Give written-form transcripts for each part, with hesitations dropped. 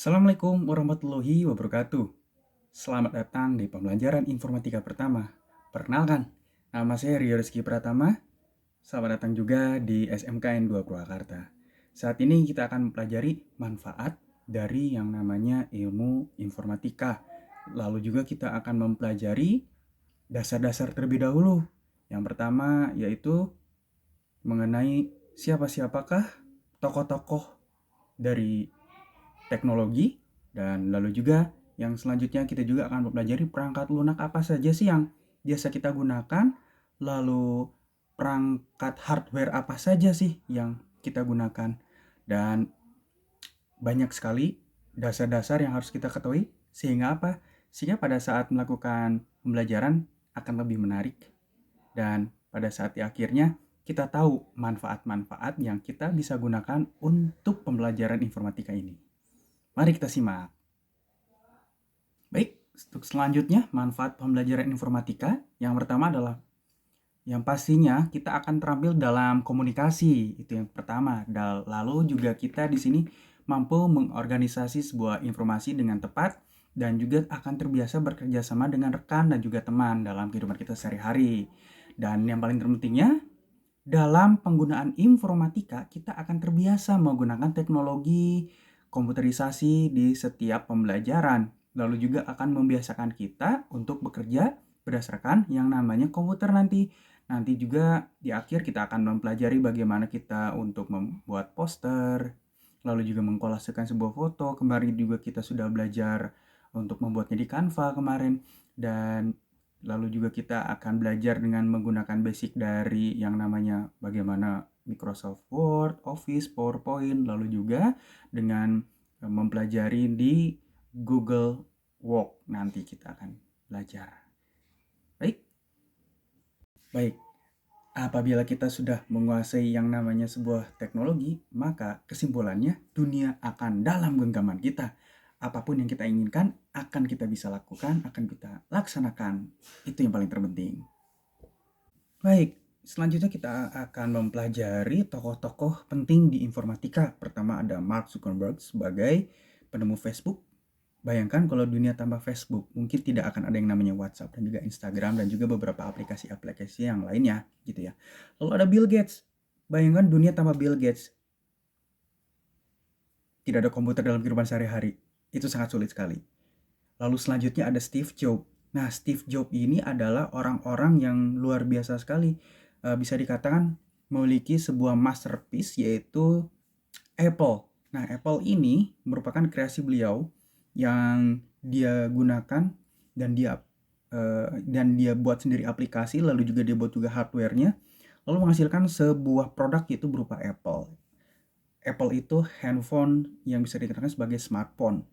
Assalamualaikum warahmatullahi wabarakatuh. Selamat datang di pembelajaran informatika pertama. Perkenalkan, nama saya Rio Rizky Pratama. Selamat datang juga di SMKN 2 Purwakarta. Saat ini kita akan mempelajari manfaat dari yang namanya ilmu informatika. Lalu juga kita akan mempelajari dasar-dasar terlebih dahulu. Yang pertama yaitu mengenai siapa-siapakah tokoh-tokoh dari teknologi, dan lalu juga yang selanjutnya kita juga akan mempelajari perangkat lunak apa saja sih yang biasa kita gunakan, lalu perangkat hardware apa saja sih yang kita gunakan, dan banyak sekali dasar-dasar yang harus kita ketahui sehingga apa? Sehingga pada saat melakukan pembelajaran akan lebih menarik, dan pada saat di akhirnya kita tahu manfaat-manfaat yang kita bisa gunakan untuk pembelajaran informatika ini. Mari kita simak. Baik, untuk selanjutnya manfaat pembelajaran informatika yang pertama adalah yang pastinya kita akan terampil dalam komunikasi, itu yang pertama. Lalu juga kita di sini mampu mengorganisasi sebuah informasi dengan tepat dan juga akan terbiasa bekerja sama dengan rekan dan juga teman dalam kehidupan kita sehari-hari. Dan yang paling terpentingnya, dalam penggunaan informatika kita akan terbiasa menggunakan teknologi komputerisasi di setiap pembelajaran. Lalu juga akan membiasakan kita untuk bekerja berdasarkan yang namanya komputer nanti. Nanti juga di akhir kita akan mempelajari bagaimana kita untuk membuat poster, lalu juga mengkolasekan sebuah foto. Kemarin juga kita sudah belajar untuk membuatnya di Canva kemarin, dan lalu juga kita akan belajar dengan menggunakan basic dari yang namanya bagaimana Microsoft Word, Office, PowerPoint, lalu juga dengan mempelajari di Google Work nanti kita akan belajar. Baik, apabila kita sudah menguasai yang namanya sebuah teknologi, maka kesimpulannya dunia akan dalam genggaman kita. Apapun yang kita inginkan akan kita bisa lakukan, akan kita laksanakan. Itu yang paling terpenting. Baik, selanjutnya kita akan mempelajari tokoh-tokoh penting di informatika. Pertama ada Mark Zuckerberg sebagai penemu Facebook. Bayangkan kalau dunia tanpa Facebook, mungkin tidak akan ada yang namanya WhatsApp dan juga Instagram dan juga beberapa aplikasi-aplikasi yang lainnya gitu ya. Lalu ada Bill Gates. Bayangkan dunia tanpa Bill Gates. Tidak ada komputer dalam kehidupan sehari-hari. Itu sangat sulit sekali. Lalu selanjutnya ada Steve Jobs. Nah, Steve Jobs ini adalah orang-orang yang luar biasa sekali. Bisa dikatakan memiliki sebuah masterpiece yaitu Apple. Nah, Apple ini merupakan kreasi beliau yang dia gunakan dan dia buat sendiri aplikasi, lalu juga dia buat juga hardware-nya, lalu menghasilkan sebuah produk yaitu berupa Apple. Apple itu handphone yang bisa dikatakan sebagai smartphone.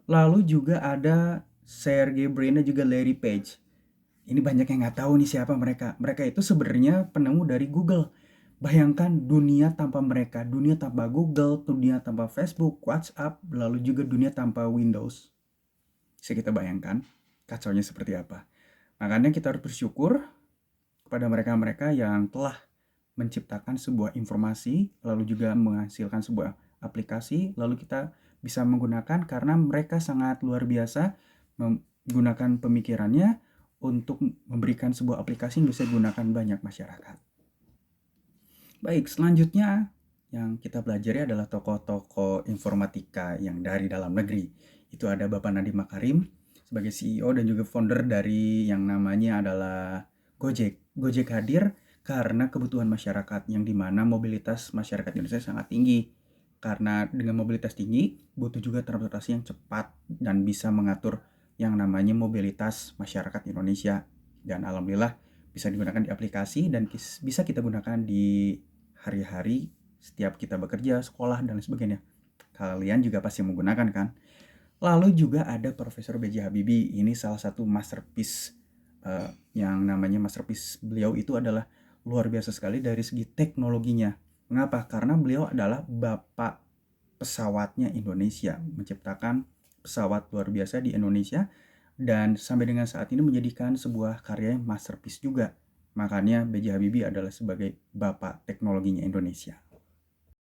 Lalu juga ada Sergey Brin dan juga Larry Page. Ini banyak yang nggak tahu nih siapa mereka. Mereka itu sebenarnya penemu dari Google. Bayangkan dunia tanpa mereka, dunia tanpa Google, dunia tanpa Facebook, WhatsApp, lalu juga dunia tanpa Windows. Bisa kita bayangkan kacaunya seperti apa. Makanya kita harus bersyukur kepada mereka-mereka yang telah menciptakan sebuah informasi, lalu juga menghasilkan sebuah aplikasi, lalu kita bisa menggunakan karena mereka sangat luar biasa menggunakan pemikirannya untuk memberikan sebuah aplikasi yang bisa digunakan banyak masyarakat. Baik, selanjutnya yang kita pelajari adalah tokoh-tokoh informatika yang dari dalam negeri. Itu ada Bapak Nadiem Makarim sebagai CEO dan juga founder dari yang namanya adalah Gojek. Gojek hadir karena kebutuhan masyarakat yang dimana mobilitas masyarakat Indonesia sangat tinggi. Karena dengan mobilitas tinggi, butuh juga transportasi yang cepat dan bisa mengatur yang namanya mobilitas masyarakat Indonesia. Dan alhamdulillah bisa digunakan di aplikasi dan bisa kita gunakan di hari-hari setiap kita bekerja, sekolah, dan sebagainya. Kalian juga pasti menggunakan kan? Lalu juga ada Profesor B.J. Habibie. Ini salah satu masterpiece yang namanya masterpiece beliau itu adalah luar biasa sekali dari segi teknologinya. Mengapa? Karena beliau adalah bapak pesawatnya Indonesia, menciptakan pesawat luar biasa di Indonesia dan sampai dengan saat ini menjadikan sebuah karya masterpiece juga. Makanya B.J. Habibie adalah sebagai bapak teknologinya Indonesia.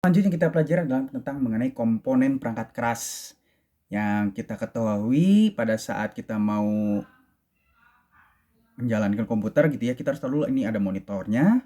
Selanjutnya kita pelajari adalah tentang mengenai komponen perangkat keras. Yang kita ketahui pada saat kita mau menjalankan komputer gitu ya, kita harus tahu dulu ini ada monitornya,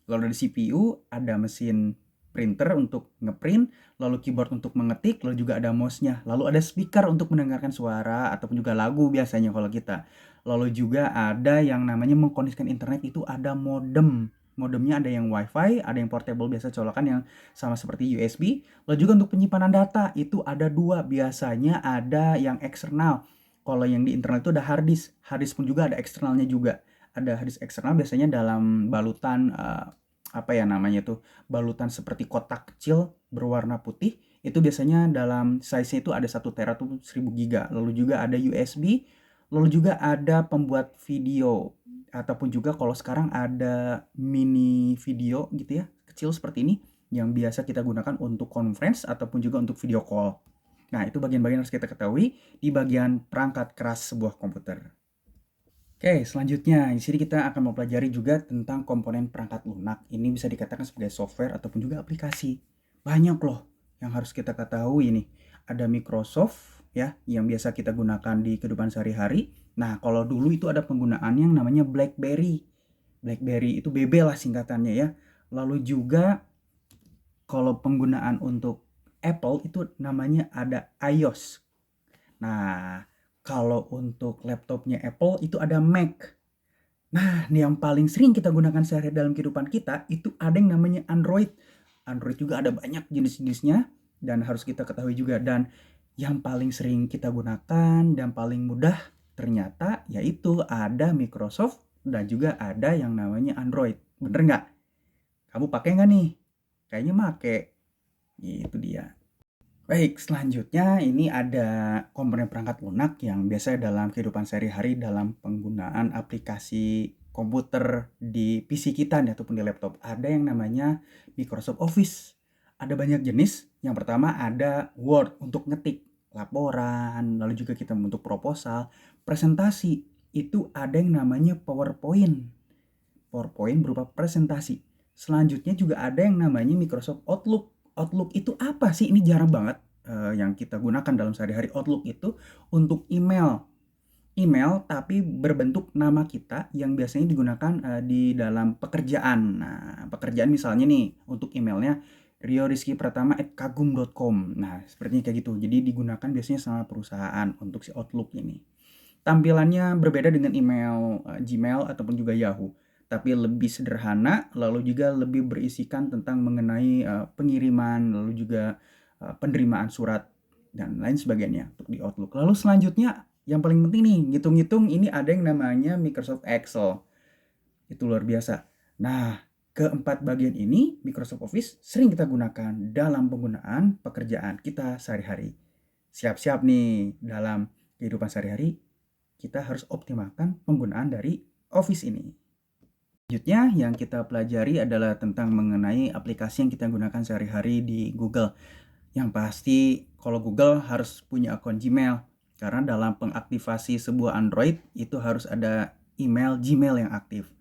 lalu ada CPU, ada mesin printer untuk ngeprint, lalu keyboard untuk mengetik, lalu juga ada mouse-nya, lalu ada speaker untuk mendengarkan suara ataupun juga lagu biasanya kalau kita. Lalu juga ada yang namanya mengkoneksikan internet, itu ada modem. Modemnya ada yang WiFi, ada yang portable biasa colokan yang sama seperti USB. Lalu juga untuk penyimpanan data itu ada dua, biasanya ada yang eksternal. Kalau yang di internal itu ada hard disk. Hard disk pun juga ada eksternalnya juga. Ada hard disk eksternal biasanya dalam balutan apa ya namanya tuh, balutan seperti kotak kecil berwarna putih. Itu biasanya dalam size-nya itu ada 1 tera tuh 1000 giga. Lalu juga ada USB, lalu juga ada pembuat video ataupun juga kalau sekarang ada mini video gitu ya, kecil seperti ini yang biasa kita gunakan untuk conference ataupun juga untuk video call. Nah, itu bagian-bagian harus kita ketahui di bagian perangkat keras sebuah komputer. Oke, selanjutnya di sini kita akan mempelajari juga tentang komponen perangkat lunak. Ini bisa dikatakan sebagai software ataupun juga aplikasi. Banyak loh yang harus kita ketahui nih. Ada Microsoft ya yang biasa kita gunakan di kehidupan sehari-hari. Nah, kalau dulu itu ada penggunaan yang namanya BlackBerry. BlackBerry itu BB lah singkatannya ya. Lalu juga kalau penggunaan untuk Apple itu namanya ada iOS. Nah, kalau untuk laptopnya Apple itu ada Mac. Nah, yang paling sering kita gunakan sehari dalam kehidupan kita itu ada yang namanya Android. Android juga ada banyak jenis-jenisnya dan harus kita ketahui juga. Dan yang paling sering kita gunakan dan paling mudah ternyata yaitu ada Microsoft dan juga ada yang namanya Android. Bener nggak? Kamu pakai nggak nih? Kayaknya make. Itu dia. Baik, selanjutnya ini ada komponen perangkat lunak yang biasa dalam kehidupan sehari-hari dalam penggunaan aplikasi komputer di PC kita nih, ataupun di laptop. Ada yang namanya Microsoft Office. Ada banyak jenis. Yang pertama ada Word untuk ngetik laporan, lalu juga kita untuk proposal, presentasi. Itu ada yang namanya PowerPoint. PowerPoint berupa presentasi. Selanjutnya juga ada yang namanya Microsoft Outlook. Outlook itu apa sih? Ini jarang banget yang kita gunakan dalam sehari-hari. Outlook itu untuk email. Email tapi berbentuk nama kita yang biasanya digunakan di dalam pekerjaan. Nah, pekerjaan misalnya nih untuk emailnya riorizkipratama@kagum.com. Nah, sepertinya kayak gitu. Jadi digunakan biasanya sama perusahaan untuk si Outlook ini. Tampilannya berbeda dengan email Gmail ataupun juga Yahoo, tapi lebih sederhana, lalu juga lebih berisikan tentang mengenai pengiriman, lalu juga penerimaan surat dan lain sebagainya untuk di Outlook. Lalu selanjutnya yang paling penting nih, ngitung-ngitung ini ada yang namanya Microsoft Excel. Itu luar biasa. Nah, keempat bagian ini Microsoft Office sering kita gunakan dalam penggunaan pekerjaan kita sehari-hari. Siap-siap nih dalam kehidupan sehari-hari kita harus optimalkan penggunaan dari Office ini. Selanjutnya yang kita pelajari adalah tentang mengenai aplikasi yang kita gunakan sehari-hari di Google. Yang pasti kalau Google harus punya akun Gmail karena dalam pengaktifasi sebuah Android itu harus ada email Gmail yang aktif.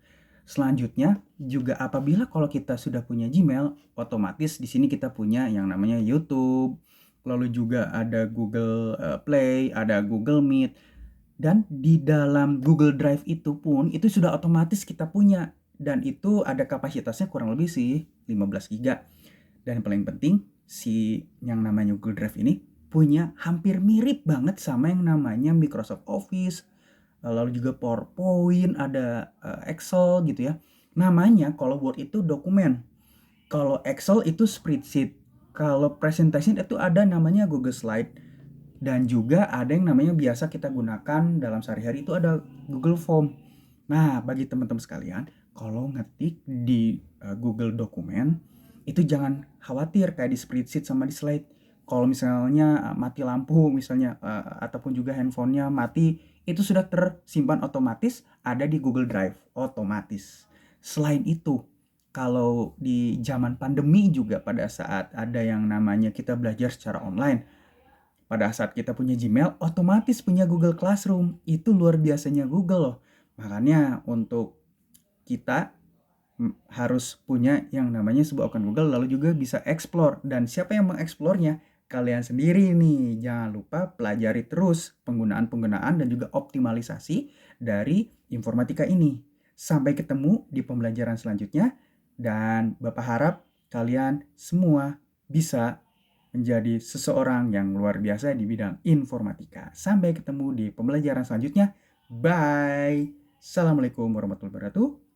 Selanjutnya juga apabila kalau kita sudah punya Gmail, otomatis di sini kita punya yang namanya YouTube, lalu juga ada Google Play, ada Google Meet. Dan di dalam Google Drive itu pun itu sudah otomatis kita punya dan itu ada kapasitasnya kurang lebih sih 15 giga. Dan yang paling penting si yang namanya Google Drive ini punya hampir mirip banget sama yang namanya Microsoft Office, lalu juga PowerPoint, ada Excel gitu ya. Namanya kalau Word itu dokumen, kalau Excel itu spreadsheet, kalau presentation itu ada namanya Google Slide. Dan juga ada yang namanya biasa kita gunakan dalam sehari-hari itu ada Google Form. Nah, bagi teman-teman sekalian, kalau ngetik di Google Dokumen, itu jangan khawatir kayak di spreadsheet sama di slide. Kalau misalnya mati lampu misalnya ataupun juga handphonenya mati, itu sudah tersimpan otomatis ada di Google Drive otomatis. Selain itu, kalau di zaman pandemi juga pada saat ada yang namanya kita belajar secara online, pada saat kita punya Gmail, otomatis punya Google Classroom. Itu luar biasanya Google loh. Makanya untuk kita harus punya yang namanya sebuah akun Google, lalu juga bisa explore. Dan siapa yang mengeksplornya? Kalian sendiri nih. Jangan lupa pelajari terus penggunaan-penggunaan dan juga optimalisasi dari informatika ini. Sampai ketemu di pembelajaran selanjutnya, dan Bapak harap kalian semua bisa menjadi seseorang yang luar biasa di bidang informatika. Sampai ketemu di pembelajaran selanjutnya. Bye. Assalamualaikum warahmatullahi wabarakatuh.